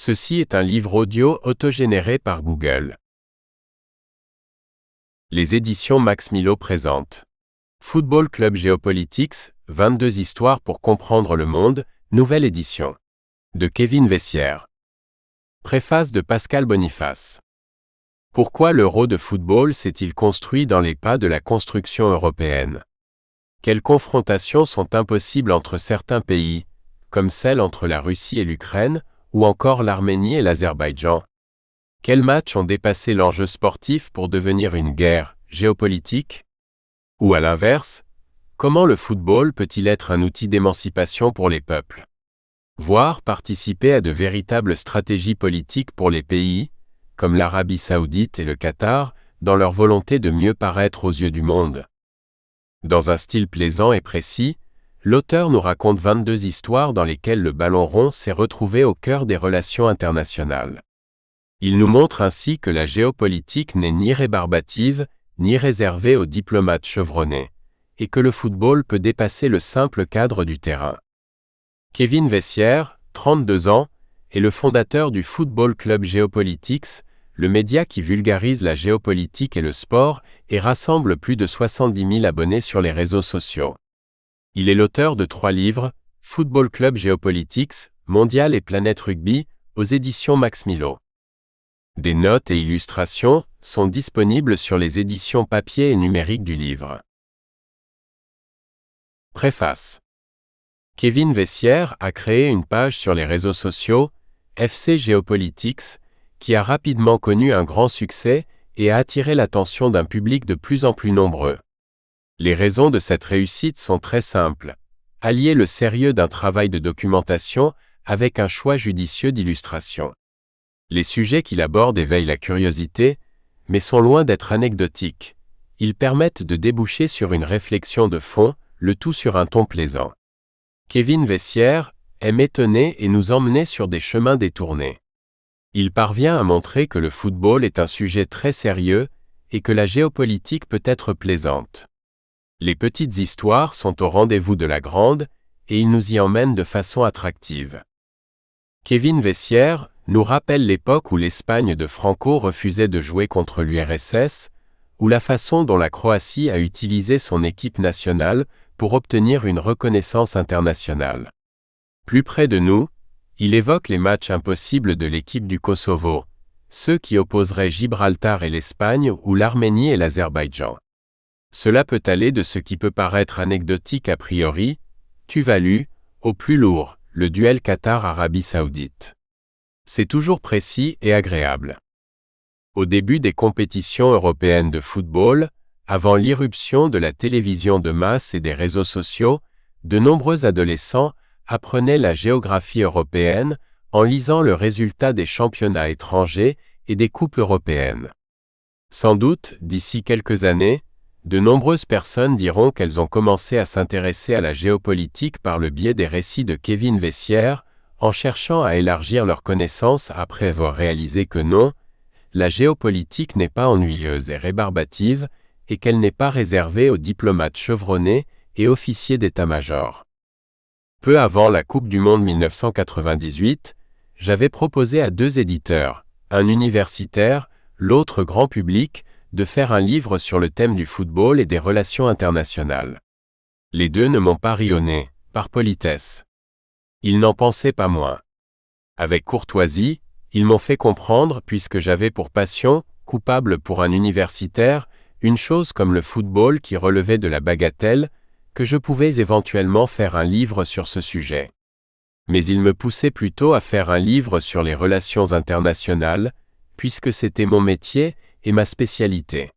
Ceci est un livre audio autogénéré par Google. Les éditions Max Milo présentent Football Club Geopolitics, 22 histoires pour comprendre le monde, nouvelle édition. De Kevin Vessière. Préface de Pascal Boniface. Pourquoi l'euro de football s'est-il construit dans les pas de la construction européenne? Quelles confrontations sont impossibles entre certains pays, comme celle entre la Russie et l'Ukraine, ou encore l'Arménie et l'Azerbaïdjan? Quels matchs ont dépassé l'enjeu sportif pour devenir une guerre géopolitique? Ou à l'inverse, comment le football peut-il être un outil d'émancipation pour les peuples? Voire participer à de véritables stratégies politiques pour les pays, comme l'Arabie Saoudite et le Qatar, dans leur volonté de mieux paraître aux yeux du monde. Dans un style plaisant et précis, l'auteur nous raconte 22 histoires dans lesquelles le ballon rond s'est retrouvé au cœur des relations internationales. Il nous montre ainsi que la géopolitique n'est ni rébarbative, ni réservée aux diplomates chevronnés, et que le football peut dépasser le simple cadre du terrain. Kevin Vessière, 32 ans, est le fondateur du Football Club Geopolitics, le média qui vulgarise la géopolitique et le sport et rassemble plus de 70 000 abonnés sur les réseaux sociaux. Il est l'auteur de 3 livres, Football Club Geopolitics, Mondial et Planète Rugby, aux éditions Max Milo. Des notes et illustrations sont disponibles sur les éditions papier et numérique du livre. Préface. Kevin Vessière a créé une page sur les réseaux sociaux, FC Geopolitics, qui a rapidement connu un grand succès et a attiré l'attention d'un public de plus en plus nombreux. Les raisons de cette réussite sont très simples. Allier le sérieux d'un travail de documentation avec un choix judicieux d'illustration. Les sujets qu'il aborde éveillent la curiosité, mais sont loin d'être anecdotiques. Ils permettent de déboucher sur une réflexion de fond, le tout sur un ton plaisant. Kevin Vessière aime étonner et nous emmener sur des chemins détournés. Il parvient à montrer que le football est un sujet très sérieux et que la géopolitique peut être plaisante. Les petites histoires sont au rendez-vous de la grande et il nous y emmène de façon attractive. Kevin Vessière nous rappelle l'époque où l'Espagne de Franco refusait de jouer contre l'URSS, ou la façon dont la Croatie a utilisé son équipe nationale pour obtenir une reconnaissance internationale. Plus près de nous, il évoque les matchs impossibles de l'équipe du Kosovo, ceux qui opposeraient Gibraltar et l'Espagne ou l'Arménie et l'Azerbaïdjan. Cela peut aller de ce qui peut paraître anecdotique a priori, Tuvalu, au plus lourd, le duel Qatar-Arabie Saoudite. C'est toujours précis et agréable. Au début des compétitions européennes de football, avant l'irruption de la télévision de masse et des réseaux sociaux, de nombreux adolescents apprenaient la géographie européenne en lisant le résultat des championnats étrangers et des coupes européennes. Sans doute, d'ici quelques années, de nombreuses personnes diront qu'elles ont commencé à s'intéresser à la géopolitique par le biais des récits de Kevin Vessière, en cherchant à élargir leurs connaissances après avoir réalisé que non, la géopolitique n'est pas ennuyeuse et rébarbative, et qu'elle n'est pas réservée aux diplomates chevronnés et officiers d'état-major. Peu avant la Coupe du Monde 1998, j'avais proposé à 2 éditeurs, un universitaire, l'autre grand public, de faire un livre sur le thème du football et des relations internationales. Les 2 ne m'ont pas ri au nez, par politesse. Ils n'en pensaient pas moins. Avec courtoisie, ils m'ont fait comprendre, puisque j'avais pour passion, coupable pour un universitaire, une chose comme le football qui relevait de la bagatelle, que je pouvais éventuellement faire un livre sur ce sujet. Mais ils me poussaient plutôt à faire un livre sur les relations internationales, puisque c'était mon métier et ma spécialité.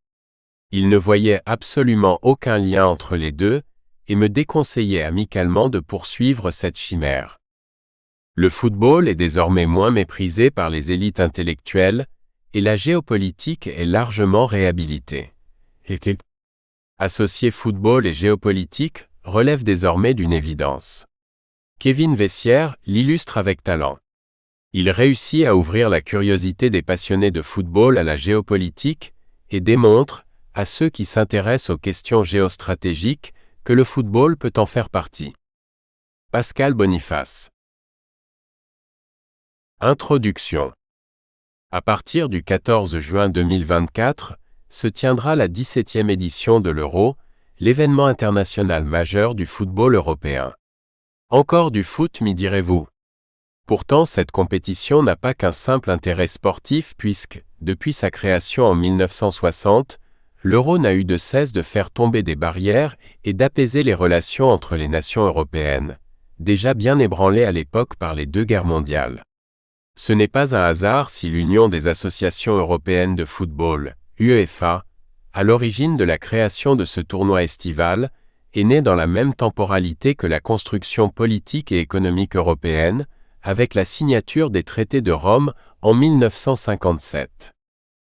Ils ne voyaient absolument aucun lien entre les deux, et me déconseillaient amicalement de poursuivre cette chimère. Le football est désormais moins méprisé par les élites intellectuelles, et la géopolitique est largement réhabilitée. Associer football et géopolitique relève désormais d'une évidence. Kevin Vessière l'illustre avec talent. Il réussit à ouvrir la curiosité des passionnés de football à la géopolitique et démontre, à ceux qui s'intéressent aux questions géostratégiques, que le football peut en faire partie. Pascal Boniface. Introduction. À partir du 14 juin 2024, se tiendra la 17e édition de l'Euro, l'événement international majeur du football européen. Encore du foot, m'y direz-vous. Pourtant, cette compétition n'a pas qu'un simple intérêt sportif puisque, depuis sa création en 1960, l'Euro n'a eu de cesse de faire tomber des barrières et d'apaiser les relations entre les nations européennes, déjà bien ébranlées à l'époque par les deux guerres mondiales. Ce n'est pas un hasard si l'Union des associations européennes de football, UEFA, à l'origine de la création de ce tournoi estival, est née dans la même temporalité que la construction politique et économique européenne, avec la signature des traités de Rome en 1957.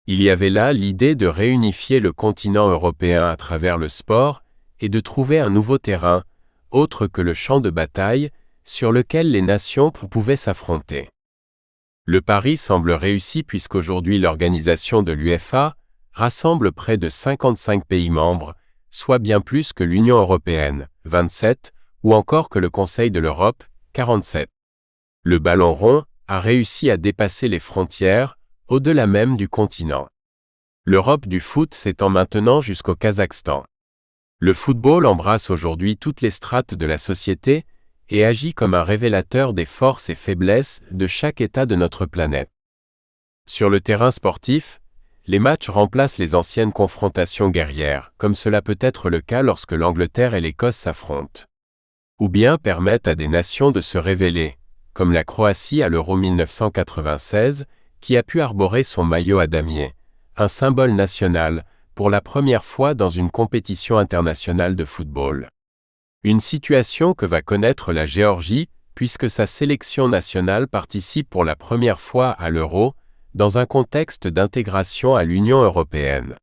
Il y avait là l'idée de réunifier le continent européen à travers le sport et de trouver un nouveau terrain, autre que le champ de bataille, sur lequel les nations pouvaient s'affronter. Le pari semble réussi puisqu'aujourd'hui l'organisation de l'UEFA rassemble près de 55 pays membres, soit bien plus que l'Union européenne, 27, ou encore que le Conseil de l'Europe, 47. Le ballon rond a réussi à dépasser les frontières, au-delà même du continent. L'Europe du foot s'étend maintenant jusqu'au Kazakhstan. Le football embrasse aujourd'hui toutes les strates de la société et agit comme un révélateur des forces et faiblesses de chaque État de notre planète. Sur le terrain sportif, les matchs remplacent les anciennes confrontations guerrières, comme cela peut être le cas lorsque l'Angleterre et l'Écosse s'affrontent. Ou bien permettent à des nations de se révéler, comme la Croatie à l'Euro 1996, qui a pu arborer son maillot à damier, un symbole national, pour la première fois dans une compétition internationale de football. Une situation que va connaître la Géorgie, puisque sa sélection nationale participe pour la première fois à l'Euro, dans un contexte d'intégration à l'Union européenne.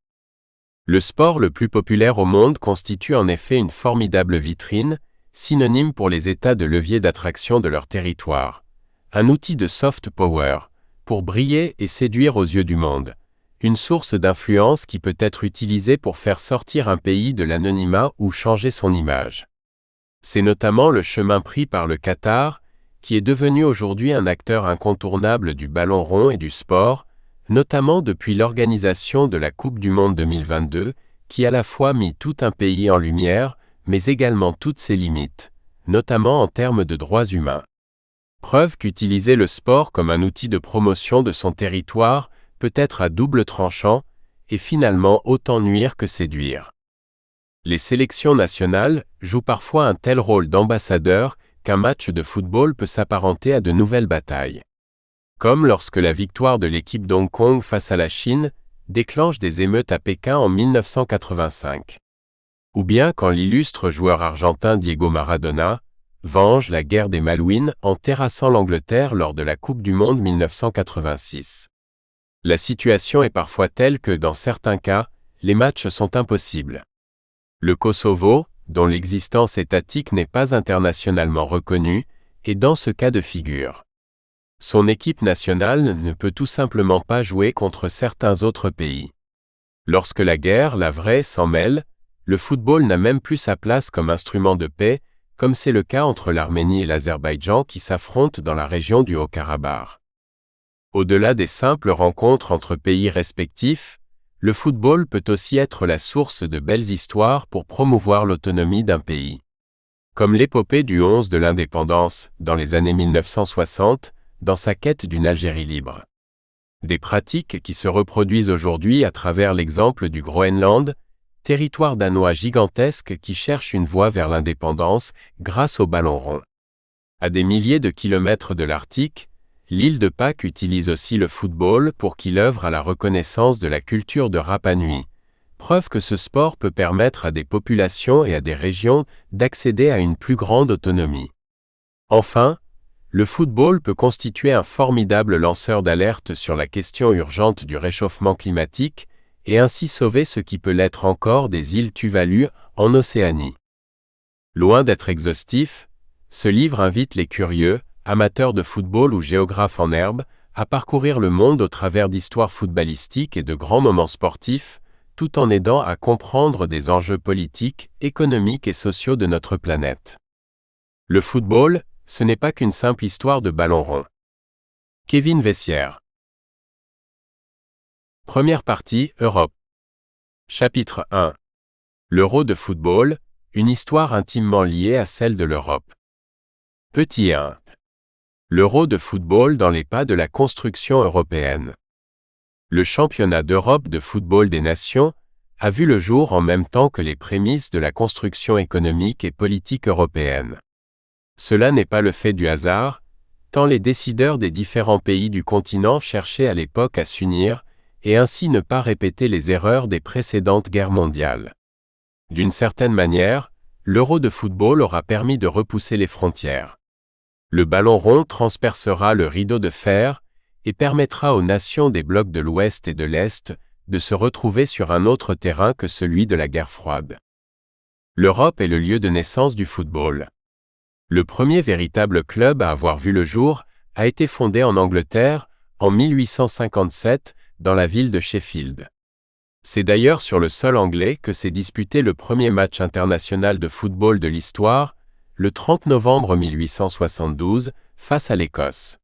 Le sport le plus populaire au monde constitue en effet une formidable vitrine, synonyme pour les États de levier d'attraction de leur territoire, un outil de soft power, pour briller et séduire aux yeux du monde, une source d'influence qui peut être utilisée pour faire sortir un pays de l'anonymat ou changer son image. C'est notamment le chemin pris par le Qatar, qui est devenu aujourd'hui un acteur incontournable du ballon rond et du sport, notamment depuis l'organisation de la Coupe du Monde 2022, qui a à la fois mis tout un pays en lumière, mais également toutes ses limites, notamment en termes de droits humains. Preuve qu'utiliser le sport comme un outil de promotion de son territoire peut être à double tranchant, et finalement autant nuire que séduire. Les sélections nationales jouent parfois un tel rôle d'ambassadeur qu'un match de football peut s'apparenter à de nouvelles batailles. Comme lorsque la victoire de l'équipe d'Hong Kong face à la Chine déclenche des émeutes à Pékin en 1985. Ou bien quand l'illustre joueur argentin Diego Maradona venge la guerre des Malouines en terrassant l'Angleterre lors de la Coupe du Monde 1986. La situation est parfois telle que dans certains cas, les matchs sont impossibles. Le Kosovo, dont l'existence étatique n'est pas internationalement reconnue, est dans ce cas de figure. Son équipe nationale ne peut tout simplement pas jouer contre certains autres pays. Lorsque la guerre, la vraie, s'en mêle, le football n'a même plus sa place comme instrument de paix, comme c'est le cas entre l'Arménie et l'Azerbaïdjan qui s'affrontent dans la région du Haut-Karabakh. Au-delà des simples rencontres entre pays respectifs, le football peut aussi être la source de belles histoires pour promouvoir l'autonomie d'un pays. Comme l'épopée du 11 de l'indépendance, dans les années 1960, dans sa quête d'une Algérie libre. Des pratiques qui se reproduisent aujourd'hui à travers l'exemple du Groenland, territoire danois gigantesque qui cherche une voie vers l'indépendance grâce au ballon rond. À des milliers de kilomètres de l'Arctique, l'île de Pâques utilise aussi le football pour qu'il œuvre à la reconnaissance de la culture de Rapa Nui, preuve que ce sport peut permettre à des populations et à des régions d'accéder à une plus grande autonomie. Enfin, le football peut constituer un formidable lanceur d'alerte sur la question urgente du réchauffement climatique et ainsi sauver ce qui peut l'être encore des îles Tuvalu en Océanie. Loin d'être exhaustif, ce livre invite les curieux, amateurs de football ou géographes en herbe, à parcourir le monde au travers d'histoires footballistiques et de grands moments sportifs, tout en aidant à comprendre des enjeux politiques, économiques et sociaux de notre planète. Le football, ce n'est pas qu'une simple histoire de ballon rond. Kevin Vessière. Première partie, Europe. Chapitre 1. L'Euro de football, une histoire intimement liée à celle de l'Europe. Petit 1. L'Euro de football dans les pas de la construction européenne. Le championnat d'Europe de football des nations a vu le jour en même temps que les prémices de la construction économique et politique européenne. Cela n'est pas le fait du hasard, tant les décideurs des différents pays du continent cherchaient à l'époque à s'unir et ainsi ne pas répéter les erreurs des précédentes guerres mondiales. D'une certaine manière, l'Euro de football aura permis de repousser les frontières. Le ballon rond transpercera le rideau de fer et permettra aux nations des blocs de l'Ouest et de l'Est de se retrouver sur un autre terrain que celui de la guerre froide. L'Europe est le lieu de naissance du football. Le premier véritable club à avoir vu le jour a été fondé en Angleterre en 1857 dans la ville de Sheffield. C'est d'ailleurs sur le sol anglais que s'est disputé le premier match international de football de l'histoire, le 30 novembre 1872, face à l'Écosse.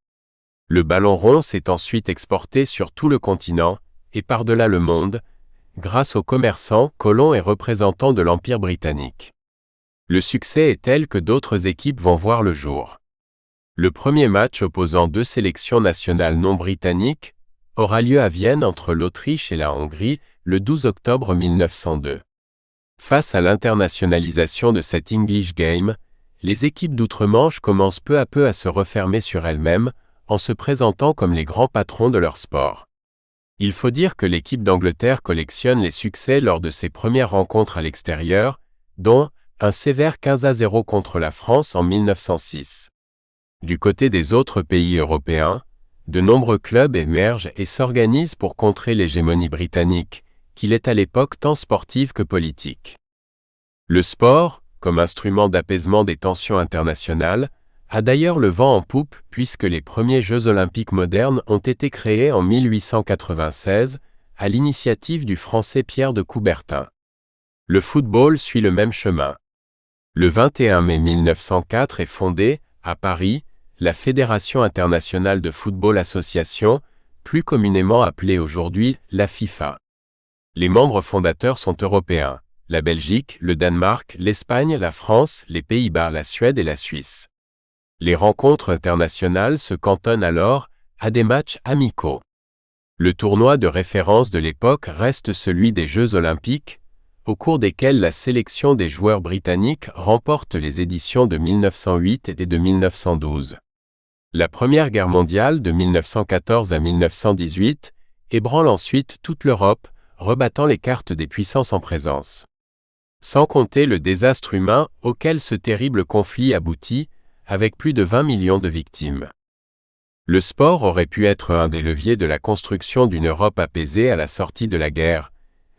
Le ballon rond s'est ensuite exporté sur tout le continent et par-delà le monde, grâce aux commerçants, colons et représentants de l'Empire britannique. Le succès est tel que d'autres équipes vont voir le jour. Le premier match opposant deux sélections nationales non britanniques aura lieu à Vienne entre l'Autriche et la Hongrie le 12 octobre 1902. Face à l'internationalisation de cet English Game, les équipes d'outre-Manche commencent peu à peu à se refermer sur elles-mêmes en se présentant comme les grands patrons de leur sport. Il faut dire que l'équipe d'Angleterre collectionne les succès lors de ses premières rencontres à l'extérieur, dont un sévère 15-0 contre la France en 1906. Du côté des autres pays européens, de nombreux clubs émergent et s'organisent pour contrer l'hégémonie britannique, qu'il est à l'époque tant sportive que politique. Le sport, comme instrument d'apaisement des tensions internationales, a d'ailleurs le vent en poupe puisque les premiers Jeux olympiques modernes ont été créés en 1896, à l'initiative du Français Pierre de Coubertin. Le football suit le même chemin. Le 21 mai 1904 est fondée, à Paris, la Fédération internationale de football association, plus communément appelée aujourd'hui la FIFA. Les membres fondateurs sont européens, la Belgique, le Danemark, l'Espagne, la France, les Pays-Bas, la Suède et la Suisse. Les rencontres internationales se cantonnent alors à des matchs amicaux. Le tournoi de référence de l'époque reste celui des Jeux olympiques, au cours desquels la sélection des joueurs britanniques remporte les éditions de 1908 et de 1912. La Première Guerre mondiale de 1914 à 1918 ébranle ensuite toute l'Europe, rebattant les cartes des puissances en présence. Sans compter le désastre humain auquel ce terrible conflit aboutit, avec plus de 20 millions de victimes. Le sport aurait pu être un des leviers de la construction d'une Europe apaisée à la sortie de la guerre,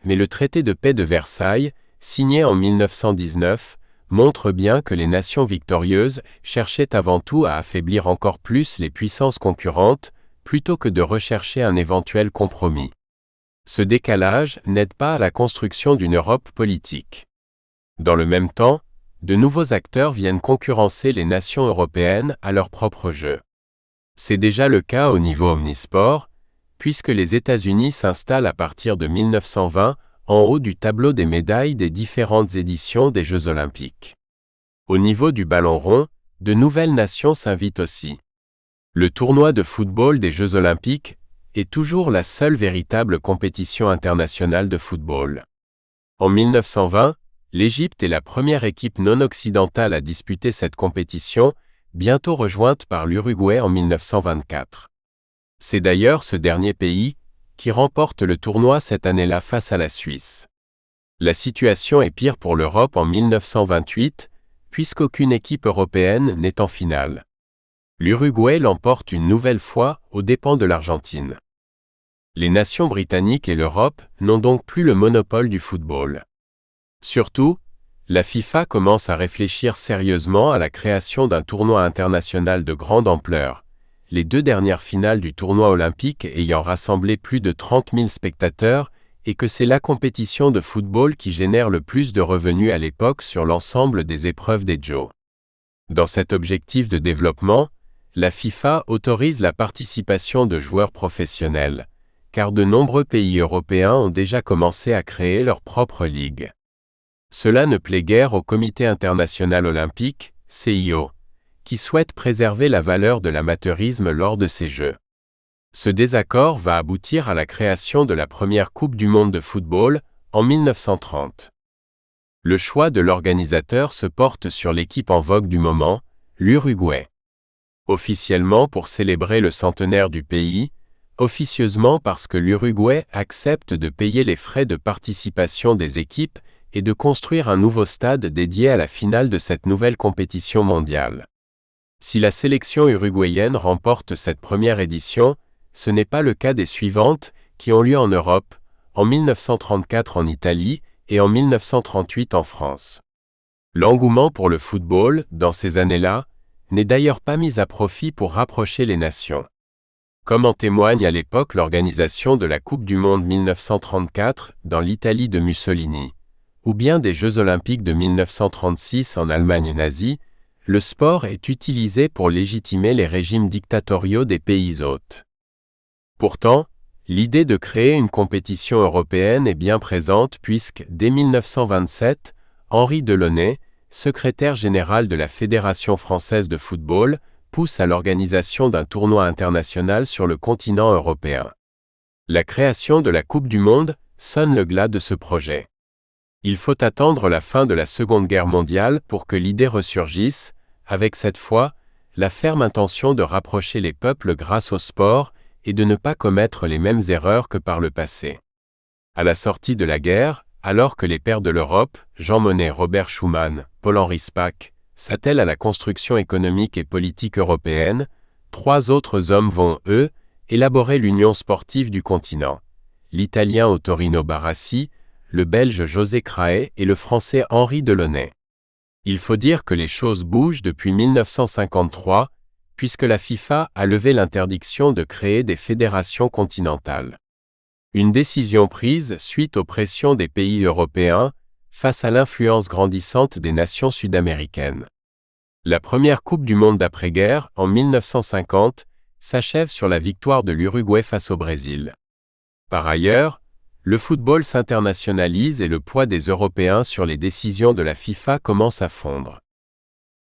mais le traité de paix de Versailles, signé en 1919, montre bien que les nations victorieuses cherchaient avant tout à affaiblir encore plus les puissances concurrentes, plutôt que de rechercher un éventuel compromis. Ce décalage n'aide pas à la construction d'une Europe politique. Dans le même temps, de nouveaux acteurs viennent concurrencer les nations européennes à leur propre jeu. C'est déjà le cas au niveau omnisport, puisque les États-Unis s'installent à partir de 1920 en haut du tableau des médailles des différentes éditions des Jeux olympiques. Au niveau du ballon rond, de nouvelles nations s'invitent aussi. Le tournoi de football des Jeux olympiques est toujours la seule véritable compétition internationale de football. En 1920, l'Égypte est la première équipe non occidentale à disputer cette compétition, bientôt rejointe par l'Uruguay en 1924. C'est d'ailleurs ce dernier pays qui remporte le tournoi cette année-là face à la Suisse. La situation est pire pour l'Europe en 1928, puisqu'aucune équipe européenne n'est en finale. L'Uruguay l'emporte une nouvelle fois aux dépens de l'Argentine. Les nations britanniques et l'Europe n'ont donc plus le monopole du football. Surtout, la FIFA commence à réfléchir sérieusement à la création d'un tournoi international de grande ampleur, les deux dernières finales du tournoi olympique ayant rassemblé plus de 30 000 spectateurs, et que c'est la compétition de football qui génère le plus de revenus à l'époque sur l'ensemble des épreuves des Jeux. Dans cet objectif de développement, la FIFA autorise la participation de joueurs professionnels, car de nombreux pays européens ont déjà commencé à créer leur propre ligue. Cela ne plaît guère au Comité international olympique, CIO, qui souhaite préserver la valeur de l'amateurisme lors de ces Jeux. Ce désaccord va aboutir à la création de la première Coupe du monde de football, en 1930. Le choix de l'organisateur se porte sur l'équipe en vogue du moment, l'Uruguay. Officiellement pour célébrer le centenaire du pays, officieusement parce que l'Uruguay accepte de payer les frais de participation des équipes et de construire un nouveau stade dédié à la finale de cette nouvelle compétition mondiale. Si la sélection uruguayenne remporte cette première édition, ce n'est pas le cas des suivantes, qui ont lieu en Europe, en 1934 en Italie et en 1938 en France. L'engouement pour le football, dans ces années-là, n'est d'ailleurs pas mis à profit pour rapprocher les nations. Comme en témoigne à l'époque l'organisation de la Coupe du monde 1934 dans l'Italie de Mussolini, ou bien des Jeux olympiques de 1936 en Allemagne nazie, le sport est utilisé pour légitimer les régimes dictatoriaux des pays hôtes. Pourtant, l'idée de créer une compétition européenne est bien présente puisque, dès 1927, Henri Delaunay, secrétaire général de la Fédération française de football, pousse à l'organisation d'un tournoi international sur le continent européen. La création de la Coupe du monde sonne le glas de ce projet. Il faut attendre la fin de la Seconde Guerre mondiale pour que l'idée ressurgisse, avec cette fois, la ferme intention de rapprocher les peuples grâce au sport et de ne pas commettre les mêmes erreurs que par le passé. À la sortie de la guerre, alors que les pères de l'Europe, Jean Monnet, Robert Schuman, Paul-Henri Spaak, s'attellent à la construction économique et politique européenne, 3 autres hommes vont, eux, élaborer l'union sportive du continent. L'Italien Ottorino Barassi, le Belge José Craé et le Français Henri Delaunay. Il faut dire que les choses bougent depuis 1953, puisque la FIFA a levé l'interdiction de créer des fédérations continentales. Une décision prise suite aux pressions des pays européens, face à l'influence grandissante des nations sud-américaines. La première Coupe du monde d'après-guerre, en 1950, s'achève sur la victoire de l'Uruguay face au Brésil. Par ailleurs, le football s'internationalise et le poids des Européens sur les décisions de la FIFA commence à fondre.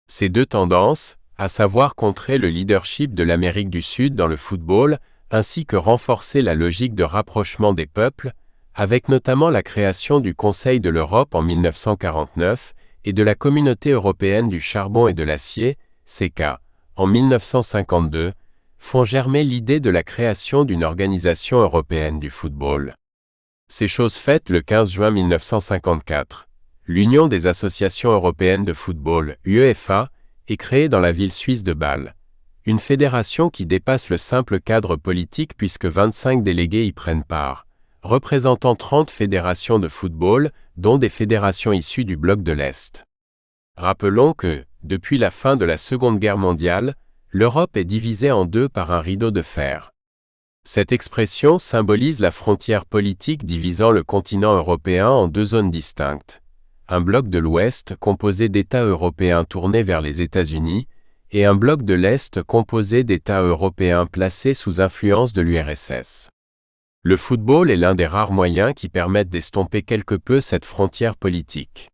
Ces deux tendances, à savoir contrer le leadership de l'Amérique du Sud dans le football, ainsi que renforcer la logique de rapprochement des peuples, avec notamment la création du Conseil de l'Europe en 1949 et de la Communauté européenne du charbon et de l'acier, CECA, en 1952, font germer l'idée de la création d'une organisation européenne du football. C'est chose faite le 15 juin 1954. L'Union des associations européennes de football, UEFA, est créée dans la ville suisse de Bâle. Une fédération qui dépasse le simple cadre politique puisque 25 délégués y prennent part, représentant 30 fédérations de football, dont des fédérations issues du bloc de l'Est. Rappelons que, depuis la fin de la Seconde Guerre mondiale, l'Europe est divisée en deux par un rideau de fer. Cette expression symbolise la frontière politique divisant le continent européen en deux zones distinctes. Un bloc de l'Ouest composé d'États européens tournés vers les États-Unis, et un bloc de l'Est composé d'États européens placés sous influence de l'URSS. Le football est l'un des rares moyens qui permettent d'estomper quelque peu cette frontière politique.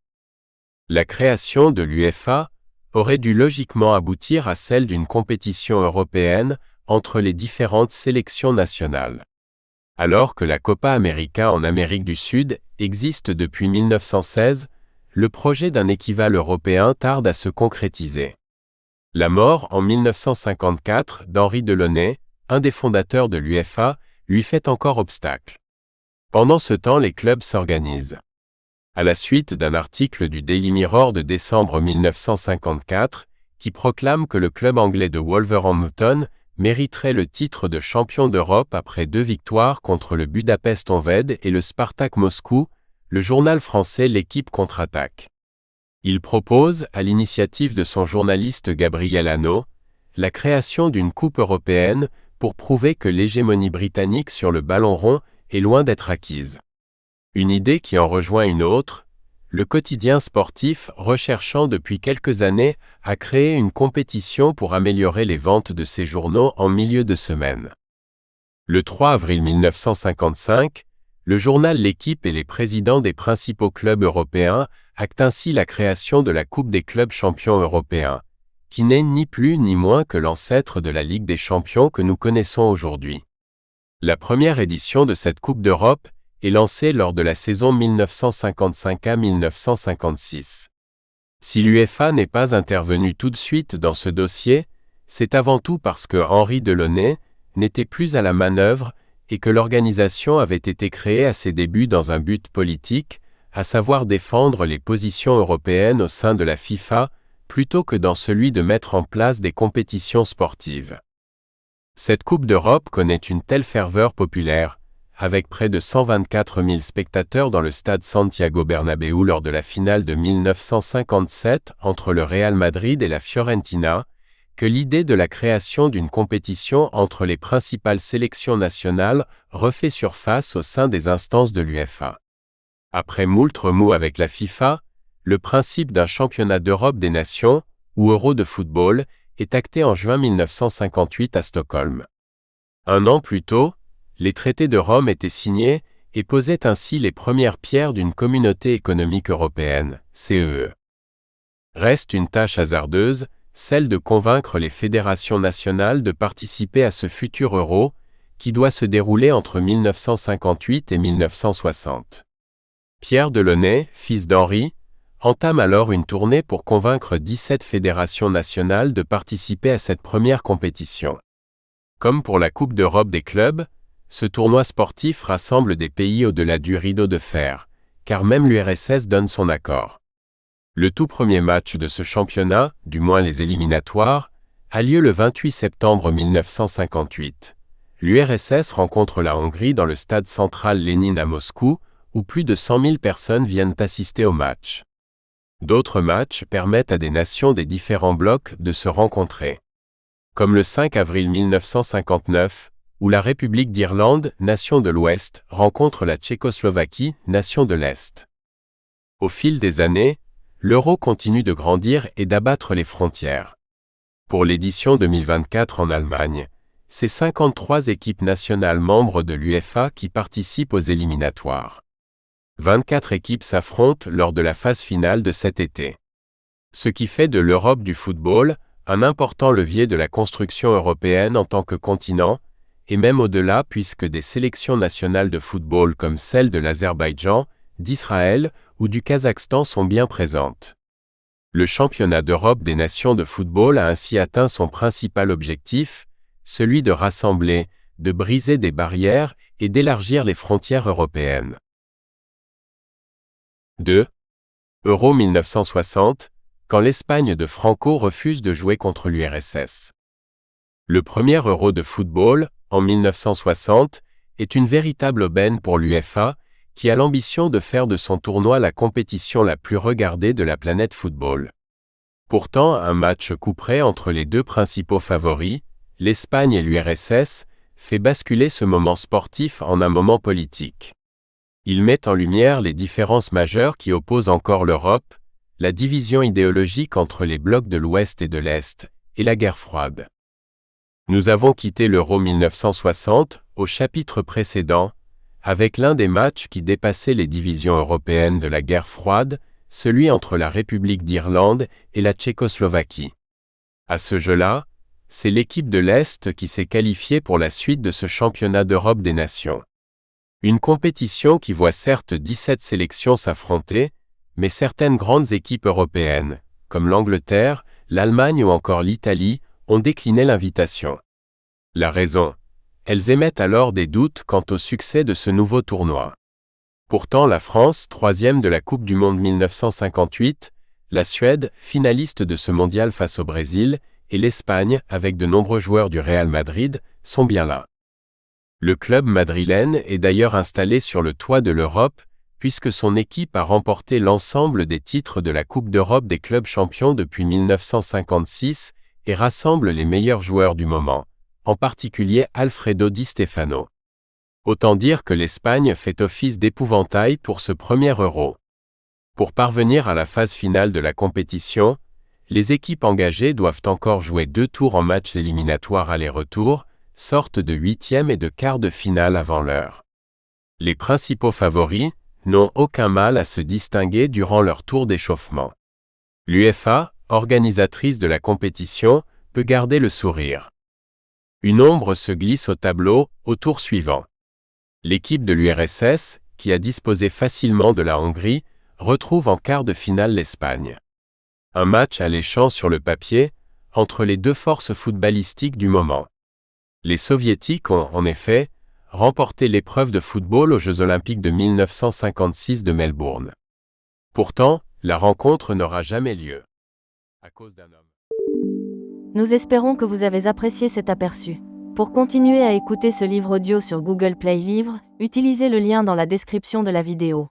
La création de l'UEFA aurait dû logiquement aboutir à celle d'une compétition européenne entre les différentes sélections nationales. Alors que la Copa América en Amérique du Sud existe depuis 1916, le projet d'un équivalent européen tarde à se concrétiser. La mort en 1954 d'Henri Delaunay, un des fondateurs de l'UEFA, lui fait encore obstacle. Pendant ce temps, les clubs s'organisent. À la suite d'un article du Daily Mirror de décembre 1954, qui proclame que le club anglais de Wolverhampton mériterait le titre de champion d'Europe après 2 victoires contre le Budapest Honvéd et le Spartak Moscou, le journal français L'Équipe contre-attaque. Il propose, à l'initiative de son journaliste Gabriel Hanno, la création d'une coupe européenne pour prouver que l'hégémonie britannique sur le ballon rond est loin d'être acquise. Une idée qui en rejoint une autre, le quotidien sportif recherchant depuis quelques années à créer une compétition pour améliorer les ventes de ses journaux en milieu de semaine. Le 3 avril 1955, le journal L'Équipe et les présidents des principaux clubs européens actent ainsi la création de la Coupe des clubs champions européens, qui n'est ni plus ni moins que l'ancêtre de la Ligue des champions que nous connaissons aujourd'hui. La première édition de cette Coupe d'Europe est lancée lors de la saison 1955 à 1956. Si l'UEFA n'est pas intervenue tout de suite dans ce dossier, c'est avant tout parce que Henri Delaunay n'était plus à la manœuvre et que l'organisation avait été créée à ses débuts dans un but politique, à savoir défendre les positions européennes au sein de la FIFA, plutôt que dans celui de mettre en place des compétitions sportives. Cette Coupe d'Europe connaît une telle ferveur populaire, avec près de 124 000 spectateurs dans le stade Santiago Bernabéu lors de la finale de 1957 entre le Real Madrid et la Fiorentina, que l'idée de la création d'une compétition entre les principales sélections nationales refait surface au sein des instances de l'UEFA. Après moult remous avec la FIFA, le principe d'un championnat d'Europe des nations, ou Euro de football, est acté en juin 1958 à Stockholm. Un an plus tôt, les traités de Rome étaient signés et posaient ainsi les premières pierres d'une communauté économique européenne, CEE. Reste une tâche hasardeuse, celle de convaincre les fédérations nationales de participer à ce futur euro, qui doit se dérouler entre 1958 et 1960. Pierre Delaunay, fils d'Henri, entame alors une tournée pour convaincre 17 fédérations nationales de participer à cette première compétition. Comme pour la Coupe d'Europe des clubs, ce tournoi sportif rassemble des pays au-delà du rideau de fer, car même l'URSS donne son accord. Le tout premier match de ce championnat, du moins les éliminatoires, a lieu le 28 septembre 1958. L'URSS rencontre la Hongrie dans le stade central Lénine à Moscou, où plus de 100 000 personnes viennent assister au match. D'autres matchs permettent à des nations des différents blocs de se rencontrer. Comme le 5 avril 1959, où la République d'Irlande, nation de l'Ouest, rencontre la Tchécoslovaquie, nation de l'Est. Au fil des années, l'euro continue de grandir et d'abattre les frontières. Pour l'édition 2024 en Allemagne, c'est 53 équipes nationales membres de l'UEFA qui participent aux éliminatoires. 24 équipes s'affrontent lors de la phase finale de cet été. Ce qui fait de l'Europe du football un important levier de la construction européenne en tant que continent, et même au-delà puisque des sélections nationales de football comme celles de l'Azerbaïdjan, d'Israël ou du Kazakhstan sont bien présentes. Le championnat d'Europe des nations de football a ainsi atteint son principal objectif, celui de rassembler, de briser des barrières et d'élargir les frontières européennes. 2. Euro 1960, quand l'Espagne de Franco refuse de jouer contre l'URSS. Le premier Euro de football, en 1960, est une véritable aubaine pour l'UEFA, qui a l'ambition de faire de son tournoi la compétition la plus regardée de la planète football. Pourtant, un match couperé entre les deux principaux favoris, l'Espagne et l'URSS, fait basculer ce moment sportif en un moment politique. Il met en lumière les différences majeures qui opposent encore l'Europe, la division idéologique entre les blocs de l'Ouest et de l'Est, et la guerre froide. Nous avons quitté l'Euro 1960, au chapitre précédent, avec l'un des matchs qui dépassait les divisions européennes de la guerre froide, celui entre la République d'Irlande et la Tchécoslovaquie. À ce jeu-là, c'est l'équipe de l'Est qui s'est qualifiée pour la suite de ce championnat d'Europe des nations. Une compétition qui voit certes 17 sélections s'affronter, mais certaines grandes équipes européennes, comme l'Angleterre, l'Allemagne ou encore l'Italie, ont décliné l'invitation. La raison ? Elles émettent alors des doutes quant au succès de ce nouveau tournoi. Pourtant la France, troisième de la Coupe du Monde 1958, la Suède, finaliste de ce mondial face au Brésil, et l'Espagne, avec de nombreux joueurs du Real Madrid, sont bien là. Le club madrilène est d'ailleurs installé sur le toit de l'Europe, puisque son équipe a remporté l'ensemble des titres de la Coupe d'Europe des clubs champions depuis 1956 et rassemble les meilleurs joueurs du moment, en particulier Alfredo Di Stefano. Autant dire que l'Espagne fait office d'épouvantail pour ce premier Euro. Pour parvenir à la phase finale de la compétition, les équipes engagées doivent encore jouer 2 tours en matchs éliminatoires aller-retour, sorte de huitième et de quart de finale avant l'heure. Les principaux favoris n'ont aucun mal à se distinguer durant leur tour d'échauffement. L'UEFA, organisatrice de la compétition, peut garder le sourire. Une ombre se glisse au tableau au tour suivant. L'équipe de l'URSS, qui a disposé facilement de la Hongrie, retrouve en quart de finale l'Espagne. Un match alléchant sur le papier, entre les deux forces footballistiques du moment. Les Soviétiques ont, en effet, remporté l'épreuve de football aux Jeux Olympiques de 1956 de Melbourne. Pourtant, la rencontre n'aura jamais lieu. À cause d'un homme. Nous espérons que vous avez apprécié cet aperçu. Pour continuer à écouter ce livre audio sur Google Play Livres, utilisez le lien dans la description de la vidéo.